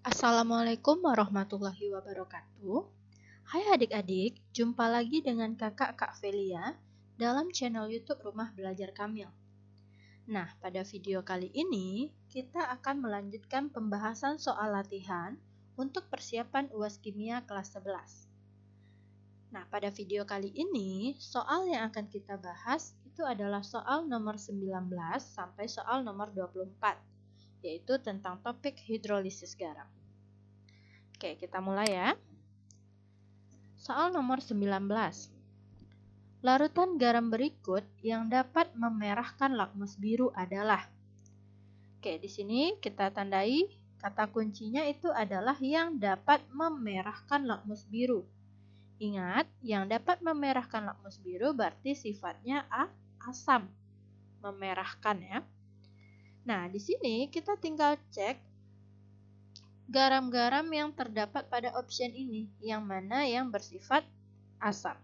Assalamualaikum warahmatullahi wabarakatuh. Hai adik-adik, jumpa lagi dengan kakak Kak Velia dalam channel YouTube Rumah Belajar Kamil. Nah, pada video kali ini kita akan melanjutkan pembahasan soal latihan untuk persiapan UAS Kimia kelas 11. Nah, pada video kali ini soal yang akan kita bahas itu adalah soal nomor 19 sampai soal nomor 24, yaitu tentang topik hidrolisis garam. Oke, kita mulai ya. Soal nomor 19. Larutan garam berikut yang dapat memerahkan lakmus biru adalah. Oke, di sini kita tandai kata kuncinya itu adalah yang dapat memerahkan lakmus biru. Ingat, yang dapat memerahkan lakmus biru berarti sifatnya asam. Memerahkan ya. Nah, di sini kita tinggal cek garam-garam yang terdapat pada option ini, yang mana yang bersifat asam.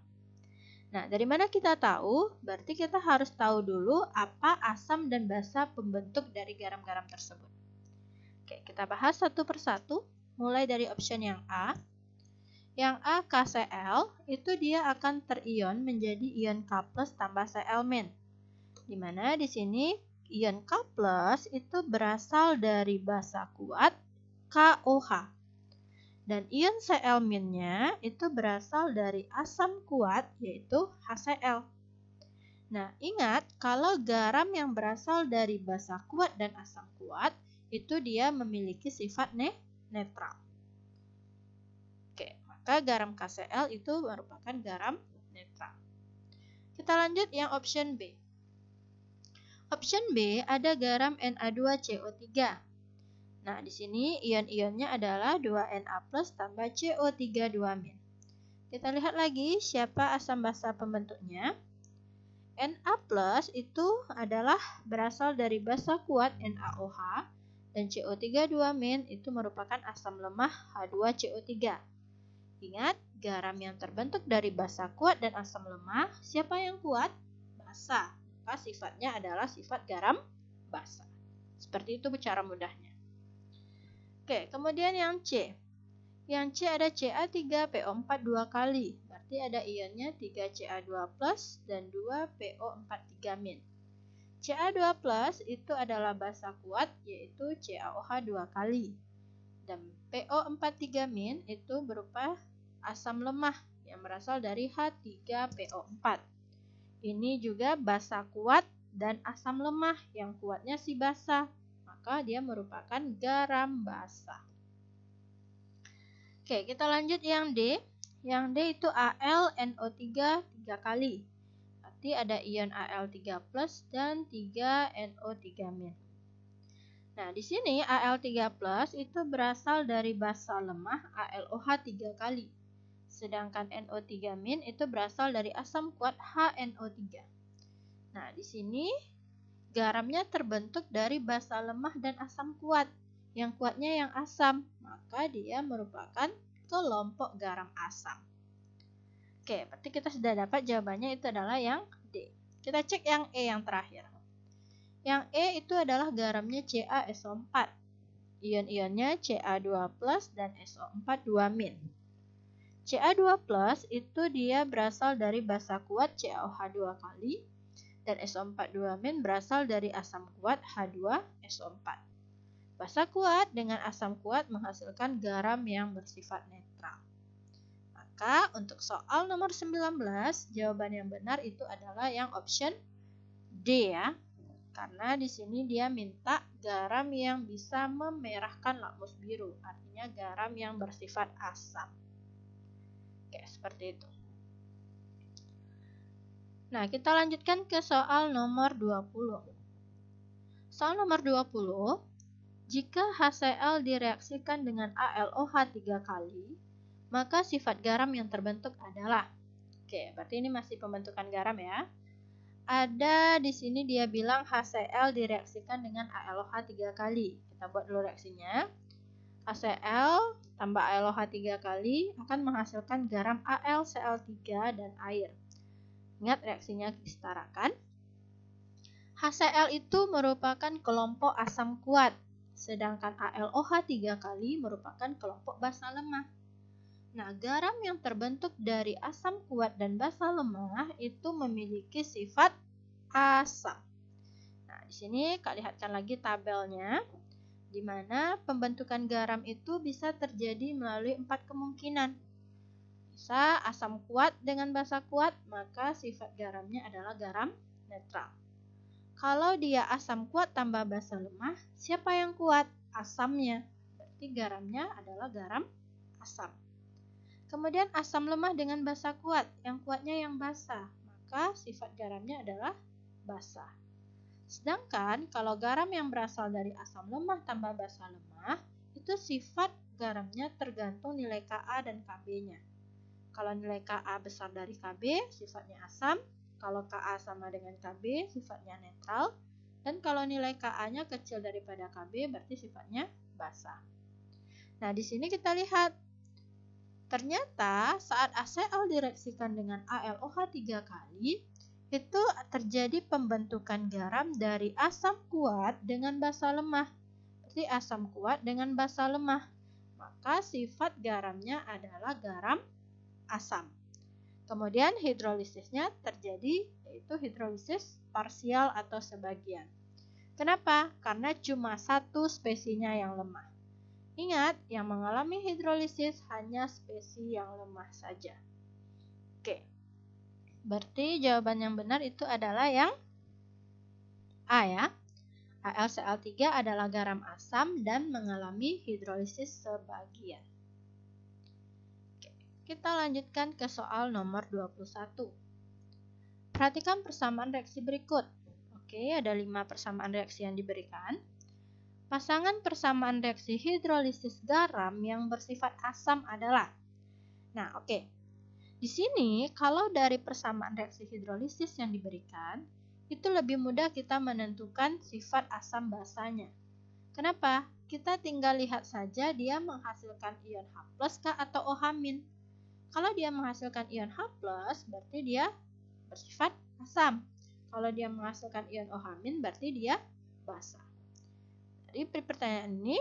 Nah, dari mana kita tahu? Berarti kita harus tahu dulu apa asam dan basa pembentuk dari garam-garam tersebut. Oke, kita bahas satu persatu, mulai dari option yang A. Yang A, KCl, itu dia akan terion menjadi ion K+ tambah Cl-. Dimana di sini ion K+ itu berasal dari basa kuat KOH. Dan ion Cl-nya itu berasal dari asam kuat yaitu HCl. Nah, ingat kalau garam yang berasal dari basa kuat dan asam kuat itu dia memiliki sifat netral. Oke, maka garam KCl itu merupakan garam netral. Kita lanjut yang option B. Option B ada garam Na2CO3. Nah, di sini ion-ionnya adalah 2Na+ tambah CO3 2-. Kita lihat lagi siapa asam basa pembentuknya. Na+ itu adalah berasal dari basa kuat NaOH dan CO3 2- itu merupakan asam lemah H2CO3. Ingat, garam yang terbentuk dari basa kuat dan asam lemah, siapa yang kuat? Basa. Maka sifatnya adalah sifat garam basa. Seperti itu cara mudahnya. Oke, kemudian yang C. Yang C ada Ca3PO4 2 kali. Berarti ada ionnya 3Ca2+ dan 2PO43-. Ca2+ itu adalah basa kuat yaitu CaOH 2 kali. Dan PO43- itu berupa asam lemah yang berasal dari H3PO4. Ini juga basa kuat dan asam lemah yang kuatnya si basa. Maka dia merupakan garam basa. Oke, kita lanjut yang D. Yang D itu AlNO3 3 kali. Berarti ada ion Al3+ dan 3NO3-. Nah, di sini Al3+ itu berasal dari basa lemah AlOH 3 kali. Sedangkan NO3- itu berasal dari asam kuat HNO3. Nah, di sini garamnya terbentuk dari basa lemah dan asam kuat. Yang kuatnya yang asam, maka dia merupakan kelompok garam asam. Oke, berarti kita sudah dapat jawabannya itu adalah yang D. Kita cek yang E yang terakhir. Yang E itu adalah garamnya CaSO4. Ion-ionnya Ca2+ dan SO4 2-. Ca2+ itu dia berasal dari basa kuat CaOH 2 kali dan SO4 2- berasal dari asam kuat H2SO4. Basa kuat dengan asam kuat menghasilkan garam yang bersifat netral. Maka untuk soal nomor 19, jawaban yang benar itu adalah yang option D ya. Karena di sini dia minta garam yang bisa memerahkan lakmus biru, artinya garam yang bersifat asam. Oke, seperti itu. Nah, kita lanjutkan ke soal nomor 20. Soal nomor 20, jika HCl direaksikan dengan AlOH 3 kali, maka sifat garam yang terbentuk adalah. Oke, berarti ini masih pembentukan garam ya. Ada di sini dia bilang HCl direaksikan dengan AlOH 3 kali. Kita buat dulu reaksinya. HCl tambah AlOH 3 kali akan menghasilkan garam AlCl3 dan air. Ingat reaksinya disetarakan. HCl itu merupakan kelompok asam kuat. sedangkan AlOH 3 kali merupakan kelompok basa lemah. Nah, garam yang terbentuk dari asam kuat dan basa lemah itu memiliki sifat asam. Nah, di sini Kak lihatkan lagi tabelnya, di mana pembentukan garam itu bisa terjadi melalui 4 kemungkinan. Bisa asam kuat dengan basa kuat, maka sifat garamnya adalah garam netral. Kalau dia asam kuat tambah basa lemah, siapa yang kuat? Asamnya. Berarti garamnya adalah garam asam. Kemudian asam lemah dengan basa kuat, yang kuatnya yang basa, maka sifat garamnya adalah basa. Sedangkan kalau garam yang berasal dari asam lemah tambah basa lemah, itu sifat garamnya tergantung nilai Ka dan Kb-nya. Kalau nilai Ka besar dari Kb, sifatnya asam. Kalau Ka sama dengan Kb, sifatnya netral. Dan kalau nilai Ka-nya kecil daripada Kb, berarti sifatnya basa. Nah, di sini kita lihat. Ternyata saat HCl direaksikan dengan AlOH 3 kali, itu terjadi pembentukan garam dari asam kuat dengan basa lemah. Berarti asam kuat dengan basa lemah. Maka sifat garamnya adalah garam asam. Kemudian hidrolisisnya terjadi, yaitu hidrolisis parsial atau sebagian. Kenapa? Karena cuma satu spesiesnya yang lemah. Ingat, yang mengalami hidrolisis hanya spesies yang lemah saja. Oke, berarti jawaban yang benar itu adalah yang A ya. AlCl3 adalah garam asam dan mengalami hidrolisis sebagian. Oke, kita lanjutkan ke soal nomor 21. Perhatikan persamaan reaksi berikut. Oke, ada 5 persamaan reaksi yang diberikan. Pasangan persamaan reaksi hidrolisis garam yang bersifat asam adalah. Nah, oke. Di sini kalau dari persamaan reaksi hidrolisis yang diberikan, itu lebih mudah kita menentukan sifat asam basanya. Kenapa? Kita tinggal lihat saja dia menghasilkan ion H+ kah atau OH-. Kalau dia menghasilkan ion H+, berarti dia bersifat asam. Kalau dia menghasilkan ion OH-, berarti dia basa. Jadi pertanyaan ini,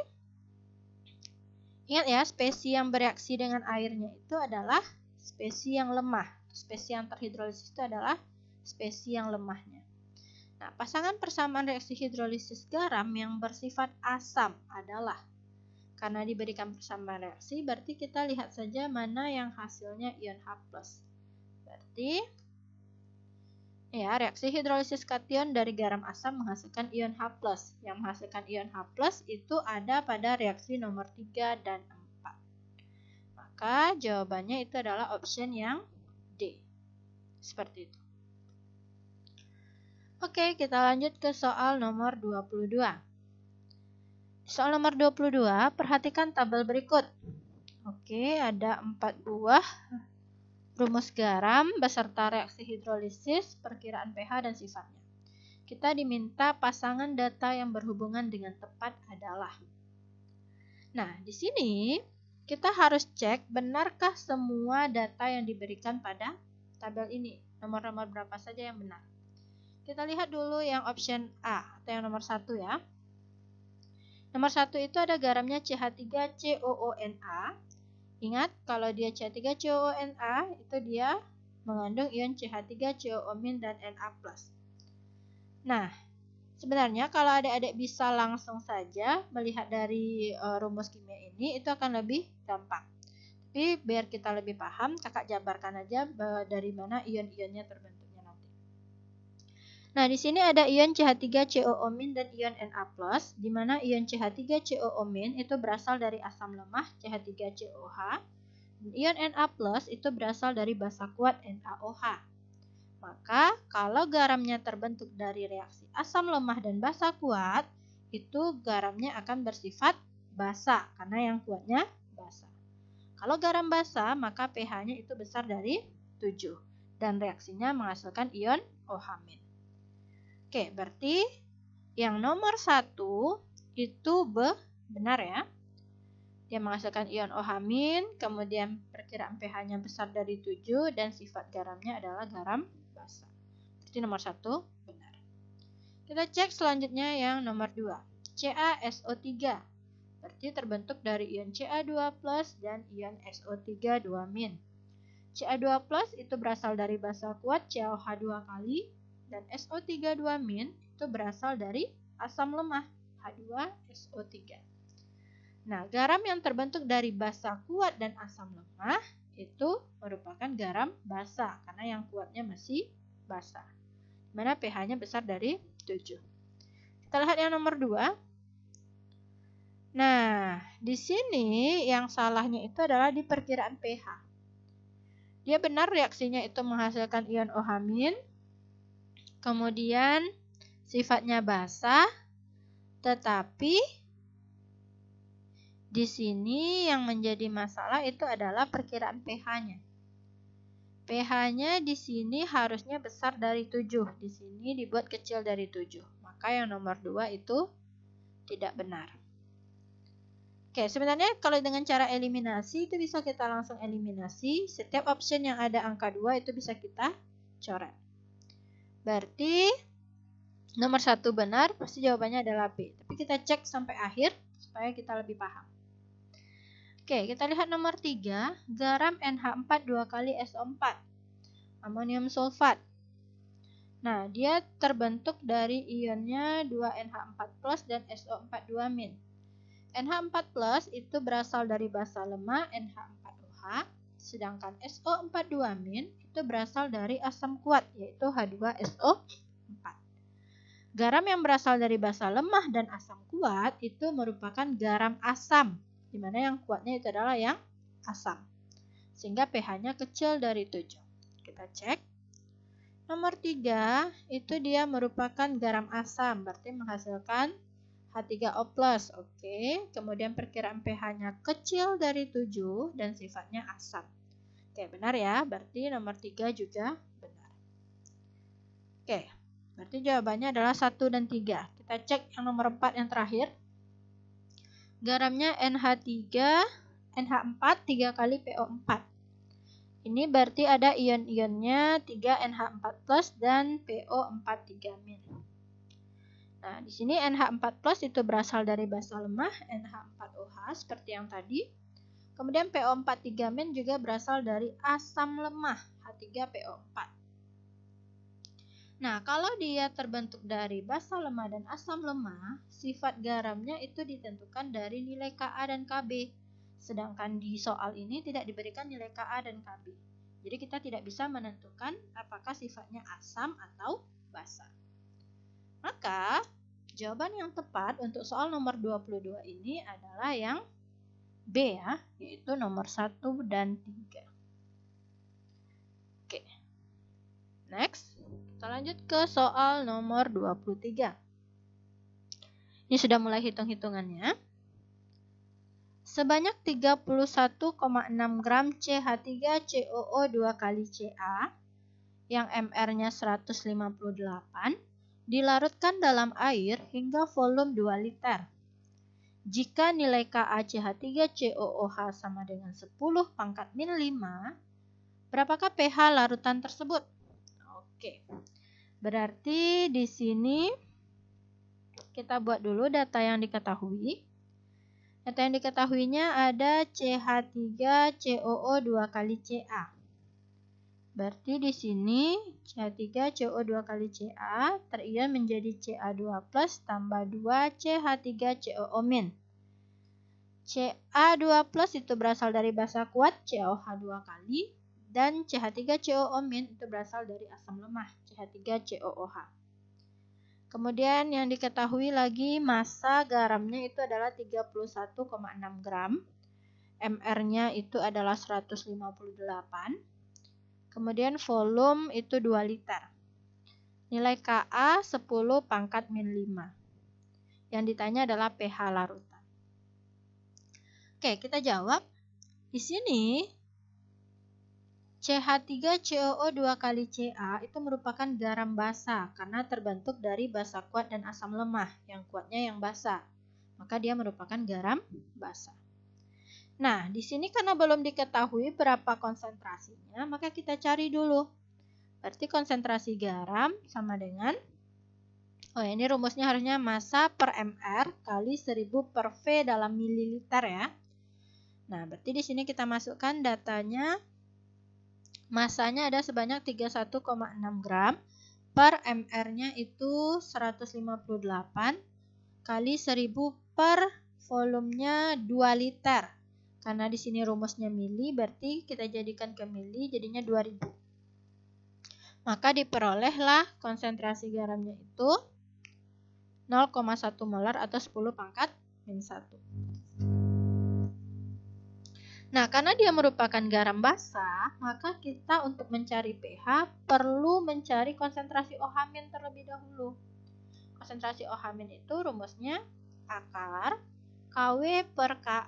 ingat ya, spesies yang bereaksi dengan airnya itu adalah spesies yang lemah. Spesies yang terhidrolisis itu adalah spesies yang lemahnya. Nah, pasangan persamaan reaksi hidrolisis garam yang bersifat asam adalah, karena diberikan persamaan reaksi, berarti kita lihat saja mana yang hasilnya ion H+. Berarti ya, reaksi hidrolisis kation dari garam asam menghasilkan ion H+. Yang menghasilkan ion H+ itu ada pada reaksi nomor 3 dan 4. Maka jawabannya itu adalah option yang D. Seperti itu. Oke, kita lanjut ke soal nomor 22. Soal nomor 22, perhatikan tabel berikut. Oke, ada 4 buah rumus garam beserta reaksi hidrolisis, perkiraan pH, dan sifatnya. Kita diminta pasangan data yang berhubungan dengan tepat adalah. Nah, di sini kita harus cek benarkah semua data yang diberikan pada tabel ini. Nomor-nomor berapa saja yang benar. Kita lihat dulu yang option A atau yang nomor 1 ya. Nomor 1 itu ada garamnya CH3COONA. Ingat, kalau dia CH3COONA, itu dia mengandung ion CH3COO- dan Na+. Nah, sebenarnya kalau adik-adik bisa langsung saja melihat dari rumus kimia ini, itu akan lebih gampang. Tapi biar kita lebih paham, kakak jabarkan aja dari mana ion-ionnya terbentuknya nanti. Nah, di sini ada ion CH3COO- dan ion Na+, di mana ion CH3COO- itu berasal dari asam lemah CH3COOH, dan ion Na+ itu berasal dari basa kuat NaOH. Maka, kalau garamnya terbentuk dari reaksi asam lemah dan basa kuat, itu garamnya akan bersifat basa karena yang kuatnya basa. Kalau garam basa, maka pH-nya itu besar dari 7 dan reaksinya menghasilkan ion OH-. Oke, berarti yang nomor 1 itu benar ya. Dia menghasilkan ion OH-, kemudian perkiraan pH-nya besar dari 7 dan sifat garamnya adalah garam basa. Berarti nomor 1 benar. Kita cek selanjutnya yang nomor 2. CaSO3. Berarti terbentuk dari ion Ca2+ dan ion SO3 2-. Ca2+ itu berasal dari basa kuat CaOH 2 kali, dan SO3 2- itu berasal dari asam lemah H2SO3. Nah, garam yang terbentuk dari basa kuat dan asam lemah itu merupakan garam basa karena yang kuatnya masih basa, mana pH-nya besar dari 7. Kita lihat yang nomor 2. Nah, di sini yang salahnya itu adalah di perkiraan pH. Dia benar reaksinya itu menghasilkan ion OH-, kemudian sifatnya basa, tetapi di sini yang menjadi masalah itu adalah perkiraan pH-nya. pH-nya di sini harusnya besar dari 7, di sini dibuat kecil dari 7. Maka yang nomor 2 itu tidak benar. Oke, sebenarnya kalau dengan cara eliminasi itu bisa kita langsung eliminasi. Setiap option yang ada angka 2 itu bisa kita coret. Berarti nomor 1 benar, pasti jawabannya adalah B. Tapi kita cek sampai akhir supaya kita lebih paham. Oke, kita lihat nomor 3. Garam NH4 2 kali SO4. Amonium sulfat. Nah, dia terbentuk dari ionnya 2NH4+ dan SO4 2-. NH4+ itu berasal dari basa lemah NH4OH, sedangkan SO4 2- itu berasal dari asam kuat yaitu H2SO4. Garam yang berasal dari basa lemah dan asam kuat itu merupakan garam asam, di mana yang kuatnya itu adalah yang asam, sehingga pH-nya kecil dari 7. Kita cek. Nomor 3 itu dia merupakan garam asam, berarti menghasilkan H3O+. Oke, kemudian perkiraan pH-nya kecil dari 7 dan sifatnya asam. Oke, benar ya, berarti nomor 3 juga benar. Oke, berarti jawabannya adalah 1 dan 3. Kita cek yang nomor 4 yang terakhir. Garamnya NH4 3 kali PO4. Ini berarti ada ion-ionnya 3NH4+ dan PO4 3-. Nah, di sini NH4+ itu berasal dari basa lemah NH4OH seperti yang tadi. Kemudian PO4 3- juga berasal dari asam lemah H3PO4. Nah, kalau dia terbentuk dari basa lemah dan asam lemah, sifat garamnya itu ditentukan dari nilai Ka dan Kb. Sedangkan di soal ini tidak diberikan nilai Ka dan Kb. Jadi kita tidak bisa menentukan apakah sifatnya asam atau basa. Maka, jawaban yang tepat untuk soal nomor 22 ini adalah yang B ya, yaitu nomor 1 dan 3. Oke. Next, kita lanjut ke soal nomor 23. Ini sudah mulai hitung-hitungannya. Sebanyak 31,6 gram CH3COO 2 kali Ca yang MR-nya 158 dilarutkan dalam air hingga volume 2 liter. Jika nilai KaCH3COOH sama dengan 10 pangkat min 5, berapakah pH larutan tersebut? Oke, berarti di sini kita buat dulu data yang diketahui. Data yang diketahuinya ada CH3COO 2 kali Ca. Berarti di sini CH3CO2 kali Ca terion menjadi Ca2+ tambah 2 CH3COO-. Ca2+ itu berasal dari basa kuat CaOH 2 kali dan CH3COO- itu berasal dari asam lemah CH3COOH. Kemudian yang diketahui lagi massa garamnya itu adalah 31,6 gram. MR-nya itu adalah 158. Kemudian volume itu 2 liter. Nilai Ka 10 pangkat min 5. Yang ditanya adalah pH larutan. Oke, kita jawab. Di sini CH3COO 2 kali Ca itu merupakan garam basa karena terbentuk dari basa kuat dan asam lemah. Yang kuatnya yang basa. Maka dia merupakan garam basa. Nah, di sini karena belum diketahui berapa konsentrasinya, maka kita cari dulu. Berarti konsentrasi garam sama dengan Oh, ini rumusnya harusnya massa per mR kali 1000 per V dalam mililiter ya. Nah, berarti di sini kita masukkan datanya. Massanya ada sebanyak 31,6 gram. Per mR-nya itu 158 kali 1000 per volumenya 2 liter. Karena di sini rumusnya mili, berarti kita jadikan ke mili, jadinya 2000. Maka diperolehlah konsentrasi garamnya itu 0,1 molar atau 10 pangkat min 1. Nah, karena dia merupakan garam basah, maka kita untuk mencari pH perlu mencari konsentrasi OH- terlebih dahulu. Konsentrasi OH- itu rumusnya akar Kw per Ka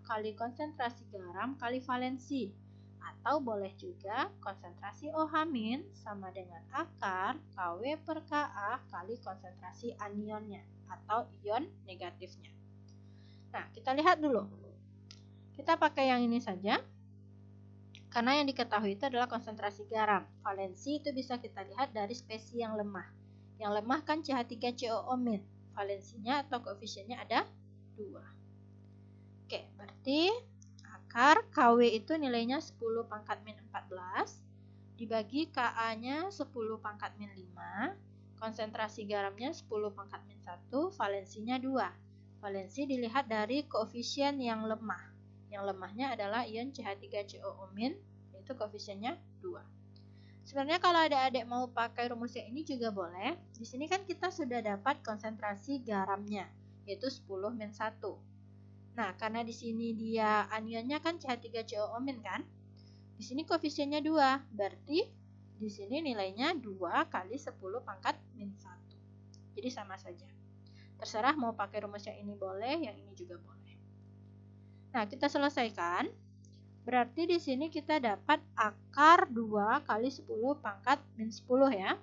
kali konsentrasi garam kali valensi. Atau boleh juga konsentrasi OH- sama dengan akar Kw per Ka kali konsentrasi anionnya atau ion negatifnya. Nah, kita lihat dulu. Kita pakai yang ini saja. Karena yang diketahui itu adalah konsentrasi garam. Valensi itu bisa kita lihat dari spesies yang lemah. Yang lemah kan CH3COO-. Valensinya atau koefisiennya ada 2. Oke, berarti akar Kw itu nilainya 10 pangkat min 14 dibagi Ka-nya 10 pangkat min 5, konsentrasi garamnya 10 pangkat min 1, valensinya 2. Valensi dilihat dari koefisien yang lemah. Yang lemahnya adalah ion CH3COO-, yaitu koefisiennya 2. Sebenarnya kalau adik-adik mau pakai rumus yang ini juga boleh. Di sini kan kita sudah dapat konsentrasi garamnya, yaitu 10 min 1. Nah, karena di sini dia anionnya kan CH3COO- kan? Di sini koefisiennya 2, berarti di sini nilainya 2 kali 10 pangkat min 1. Jadi sama saja. Terserah mau pakai rumus yang ini boleh, yang ini juga boleh. Nah, kita selesaikan. Berarti di sini kita dapat akar 2 kali 10 pangkat min 10 ya.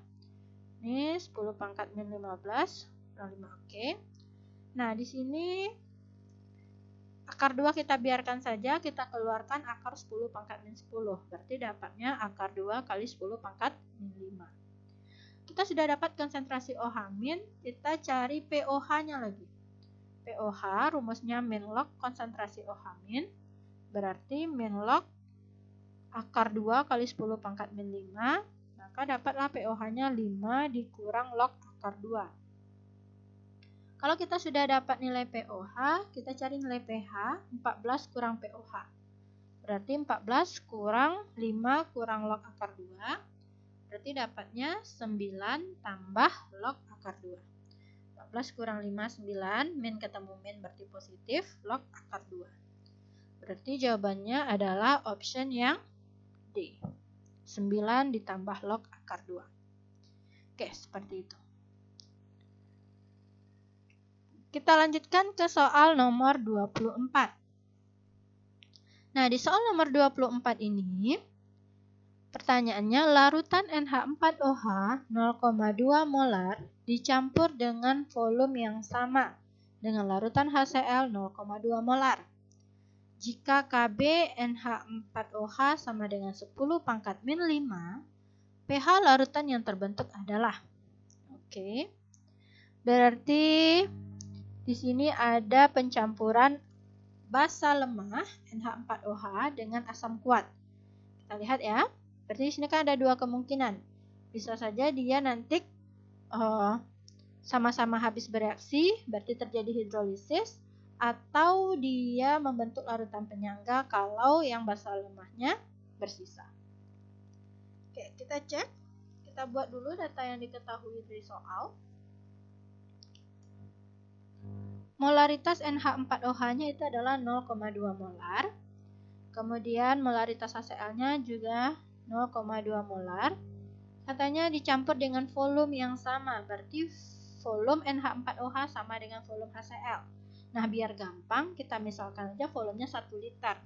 Ini 10 pangkat min 15, 5, oke. Nah, di sini akar 2 kita biarkan saja, kita keluarkan akar 10 pangkat min 10. Berarti dapatnya akar 2 kali 10 pangkat min 5. Kita sudah dapat konsentrasi OH-, kita cari pOH-nya lagi. pOH rumusnya min log konsentrasi OH-, berarti min log akar 2 kali 10 pangkat min 5, maka dapatlah pOH-nya 5 dikurang log akar 2. Kalau kita sudah dapat nilai pOH, kita cari nilai pH, 14 kurang pOH. Berarti 14 kurang 5 kurang log akar 2, berarti dapatnya 9 tambah log akar 2. 14 kurang 5, 9, min ketemu min berarti positif, log akar 2. Berarti jawabannya adalah option yang D. 9 ditambah log akar 2. Oke, seperti itu. Kita lanjutkan ke soal nomor 24. Nah, di soal nomor 24 ini, pertanyaannya larutan NH4OH 0,2 molar dicampur dengan volume yang sama dengan larutan HCl 0,2 molar. Jika Kb NH4OH sama dengan 10 pangkat min 5, pH larutan yang terbentuk adalah. Oke. Berarti di sini ada pencampuran basa lemah NH4OH dengan asam kuat. Kita lihat ya. Berarti di sini kan ada dua kemungkinan. Bisa saja dia nanti sama-sama habis bereaksi, berarti terjadi hidrolisis, atau dia membentuk larutan penyangga kalau yang basa lemahnya bersisa. Oke, kita cek. Kita buat dulu data yang diketahui dari soal. Molaritas NH4OH-nya itu adalah 0,2 molar. Kemudian molaritas HCl-nya juga 0,2 molar. Katanya dicampur dengan volume yang sama, berarti volume NH4OH sama dengan volume HCl. Nah, biar gampang, kita misalkan aja volumenya 1 liter.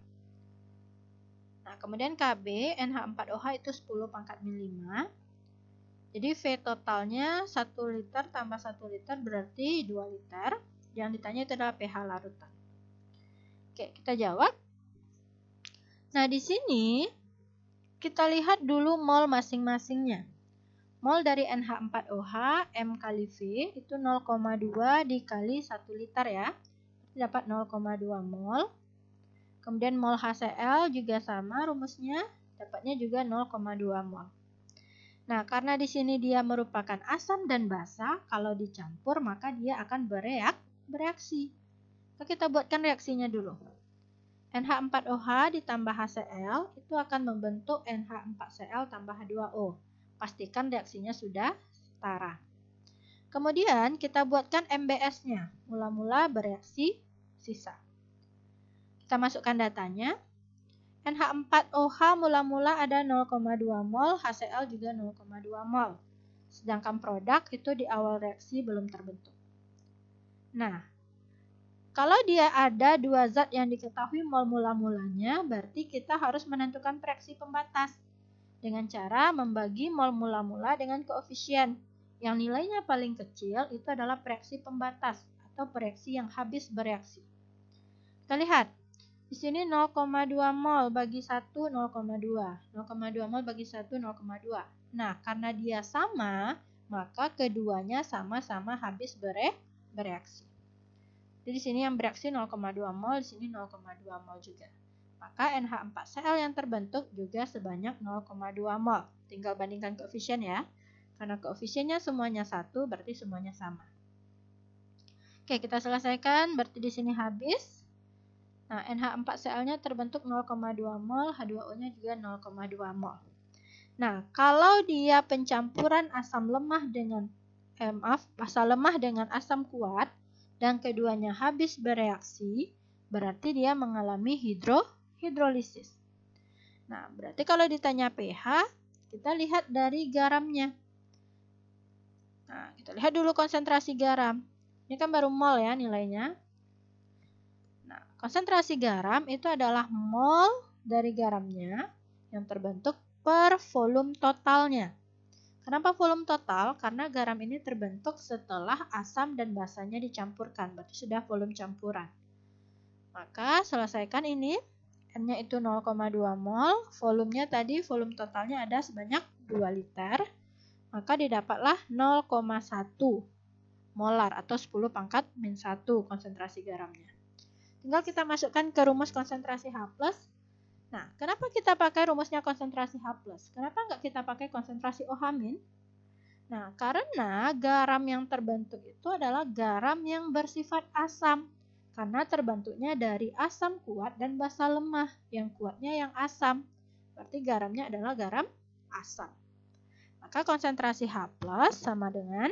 Nah, kemudian Kb NH4OH itu 10 pangkat min 5. Jadi V totalnya 1 liter tambah 1 liter berarti 2 liter. Yang ditanya itu adalah pH larutan. Oke, kita jawab. Nah, di sini kita lihat dulu mol masing-masingnya. Mol dari NH4OH M kali V itu 0,2 dikali 1 liter ya. Dapat 0,2 mol. Kemudian mol HCl juga sama rumusnya, dapatnya juga 0,2 mol. Nah, karena di sini dia merupakan asam dan basa, kalau dicampur maka dia akan bereaksi. Kita buatkan reaksinya dulu. NH4OH ditambah HCl itu akan membentuk NH4Cl tambah H2O. Pastikan reaksinya sudah setara. Kemudian kita buatkan MBS-nya. Mula-mula bereaksi sisa. Kita masukkan datanya. NH4OH mula-mula ada 0,2 mol, HCl juga 0,2 mol. Sedangkan produk itu di awal reaksi belum terbentuk. Nah, kalau dia ada dua zat yang diketahui mol mula-mulanya, berarti kita harus menentukan reaksi pembatas dengan cara membagi mol mula-mula dengan koefisien. Yang nilainya paling kecil itu adalah reaksi pembatas atau reaksi yang habis bereaksi. Kita lihat. Di sini 0,2 mol bagi 1 0,2. 0,2 mol bagi 1 0,2. Nah, karena dia sama, maka keduanya sama-sama habis bereaksi. Jadi di sini yang bereaksi 0,2 mol, di sini 0,2 mol juga. Maka NH4Cl yang terbentuk juga sebanyak 0,2 mol. Tinggal bandingkan koefisien ya. Karena koefisiennya semuanya 1, berarti semuanya sama. Oke, kita selesaikan. Berarti di sini habis. Nah, NH4Cl-nya terbentuk 0,2 mol, H2O-nya juga 0,2 mol. Nah, kalau dia pencampuran asam lemah dengan asam kuat dan keduanya habis bereaksi, berarti dia mengalami hidrolisis. Nah, berarti kalau ditanya pH, kita lihat dari garamnya. Nah, kita lihat dulu konsentrasi garam. Ini kan baru mol ya nilainya. Nah, konsentrasi garam itu adalah mol dari garamnya yang terbentuk per volume totalnya. Kenapa volume total? Karena garam ini terbentuk setelah asam dan basanya dicampurkan, berarti sudah volume campuran. Maka selesaikan ini, N-nya itu 0,2 mol, volumenya tadi volume totalnya ada sebanyak 2 liter, maka didapatlah 0,1 molar atau 10 pangkat min 1 konsentrasi garamnya. Tinggal kita masukkan ke rumus konsentrasi H+. Nah, kenapa kita pakai rumusnya konsentrasi H+? Kenapa nggak kita pakai konsentrasi OH-? Nah, karena garam yang terbentuk itu adalah garam yang bersifat asam. Karena terbentuknya dari asam kuat dan basa lemah. Yang kuatnya yang asam. Berarti garamnya adalah garam asam. Maka konsentrasi H+ sama dengan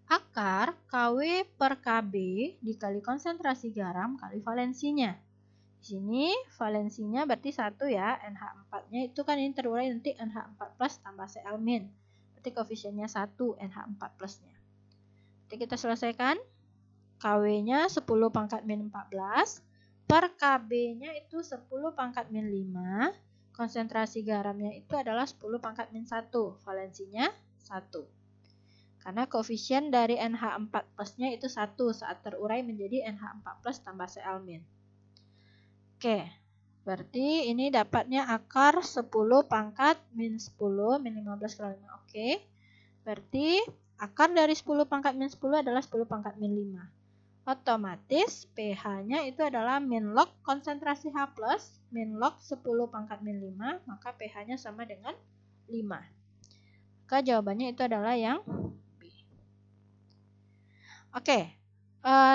akar Kw per Kb dikali konsentrasi garam kali valensinya. Di sini valensinya berarti 1 ya, NH4-nya itu kan ini terurai nanti NH4 plus tambah Cl min. Berarti koefisiennya 1 NH4 plusnya. Jadi kita selesaikan. Kw-nya 10 pangkat min 14 per Kb-nya itu 10 pangkat min 5. Konsentrasi garamnya itu adalah 10 pangkat min 1. Valensinya 1. Karena koefisien dari NH4 plusnya itu 1 saat terurai menjadi NH4 plus tambah Cl min. Oke, berarti ini dapatnya akar 10 pangkat min 10 min 15 kali 5. Oke, berarti akar dari 10 pangkat min 10 adalah 10 pangkat min 5. Otomatis pH-nya itu adalah min log konsentrasi H+, min log 10 pangkat min 5, maka pH-nya sama dengan 5. Maka jawabannya itu adalah yang Oke,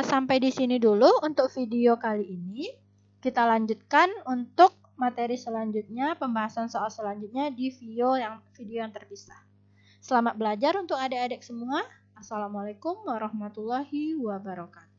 sampai di sini dulu untuk video kali ini. Kita lanjutkan untuk materi selanjutnya, pembahasan soal selanjutnya di video yang terpisah. Selamat belajar untuk adik-adik semua. Assalamualaikum warahmatullahi wabarakatuh.